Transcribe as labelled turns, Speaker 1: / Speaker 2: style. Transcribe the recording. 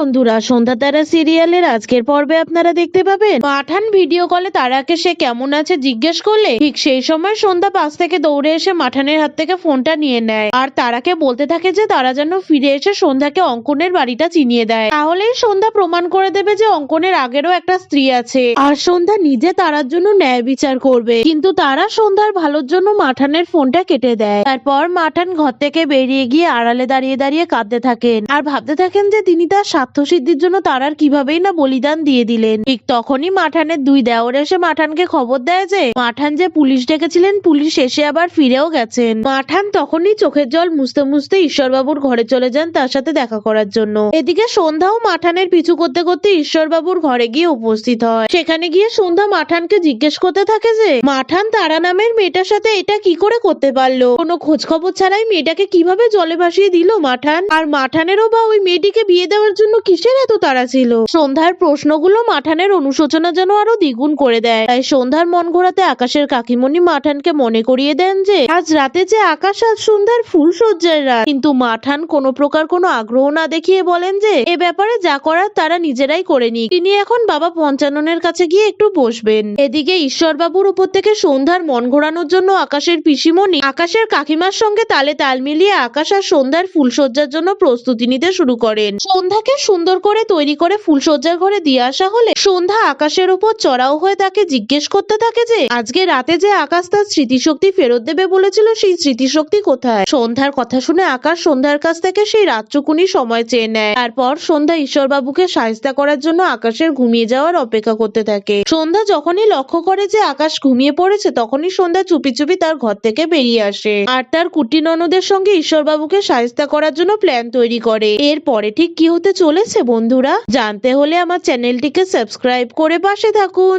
Speaker 1: বন্ধুরা, সন্ধ্যা তারা সিরিয়ালের আজকের পর্বে আপনারা দেখতে পাবেন পাঠান ভিডিও কলে তারাকে সে কেমন আছে জিজ্ঞেস করলে ঠিক সেই সময় সন্ধ্যা পাশ থেকে দৌড়ে এসে মাঠানের হাত থেকে ফোনটা নিয়ে নেয় আর তারাকে বলতে থাকে যে তারা যেন ফিরে এসে সন্ধ্যাকে অঙ্কনের বাড়িটা চিনিয়ে দেয়, তাহলেই সন্ধ্যা প্রমাণ করে দেবে যে অঙ্কনের আগেরও একটা স্ত্রী আছে আর সন্ধ্যা নিজে তারার জন্য ন্যায় বিচার করবে। কিন্তু তারা সন্ধ্যার ভালোর জন্য মাঠানের ফোনটা কেটে দেয়। তারপর মাঠান ঘর থেকে বেরিয়ে গিয়ে আড়ালে দাঁড়িয়ে দাঁড়িয়ে কাঁদতে থাকেন আর ভাবতে থাকেন যে তিনি তার স্বার্থ সিদ্ধির জন্য তারার কিভাবেই না বলিদান দিয়ে দিলেন। ঠিক তখনই মাঠানের দুই দেওর এসে মাঠানকে খবর দেয় যে মাঠান যে পুলিশ ডেকেছিলেন পুলিশ এসে আবার ফিরেও গেছেন। মাঠান তখনই চোখের জল মুছতে মুছতে ঈশ্বরবাবুর ঘরে চলে যান তার সাথে দেখা করার জন্য। এদিকে সন্ধ্যাও মাঠানের পিছু করতে করতে ঈশ্বরবাবুর ঘরে গিয়ে উপস্থিত হয়। সেখানে গিয়ে সন্ধ্যা মাঠানকে জিজ্ঞেস করতে থাকে যে মাঠান তারা নামের মেয়েটার সাথে এটা কি করে করতে পারলো, কোনো খোঁজ খবর ছাড়াই মেয়েটাকে কিভাবে জলে ভাসিয়ে দিল মাঠান, আর মাঠানেরও বা ওই মেয়েটিকে বিয়ে দেওয়ার জন্য কিসের এত তাড়া ছিল। সন্ধ্যার প্রশ্নগুলো মাঠানের অনুশোচনা যেন আরো দ্বিগুণ করে দেয়। তাই সন্ধ্যার মন ঘোরাতে আকাশের কাকিমণি মাঠানকে মনে করিয়ে দেন যে আজ রাতে যে আকাশ আজ সন্ধ্যার ফুল সজ্জার রাত। কিন্তু মাঠান কোনো প্রকার কোনো আগ্রহ না দেখিয়ে বলেন যে এ ব্যাপারে যা করার তারা নিজেরাই করে নিক, তিনি এখন বাবা পঞ্চাননের কাছে গিয়ে একটু বসবেন। এদিকে ঈশ্বরবাবুর উপর থেকে সন্ধ্যার মন ঘোরানোর জন্য আকাশের পিসিমণি আকাশের কাকিমার সঙ্গে তালে তাল মিলিয়ে আকাশ আর সন্ধ্যার ফুলসজ্জার জন্য প্রস্তুতি নিতে শুরু করেন। সন্ধ্যাকে সুন্দর করে তৈরি করে ফুলসজ্জার ঘরে দিয়ে আসা হলে সন্ধ্যা আকাশের উপর চড়াও হয়ে তাকে জিজ্ঞেস করতে থাকে যে আজকে রাতে যে আকাশ তার স্মৃতিশক্তি ফেরত দেবে বলেছিল সেই স্মৃতিশক্তি কোথায়। সন্ধ্যার কথা শুনে আকাশ সন্ধ্যার কাছ থেকে সেই রাতটুকুনি সময় চেয়ে নেয়। তারপর সন্ধ্যা ঈশ্বরবাবুকে সাহায্য করার জন্য আকাশের ঘুমিয়ে যাওয়ার অপেক্ষা করতে থাকে। সন্ধ্যা যখনই লক্ষ্য করে যে আকাশ ঘুমিয়ে পড়েছে তখনই সন্ধ্যা চুপি চুপি তার ঘর থেকে বেরিয়ে আসে আর তার কুটি ননদের সঙ্গে ঈশ্বরবাবুকে সাহায্য করার জন্য প্ল্যান তৈরি করে। এরপরে ঠিক কি হতে চলেছে বন্ধুরা জানতে হলে আমার চ্যানেলটিকে সাবস্ক্রাইব করে পাশে থাকুন।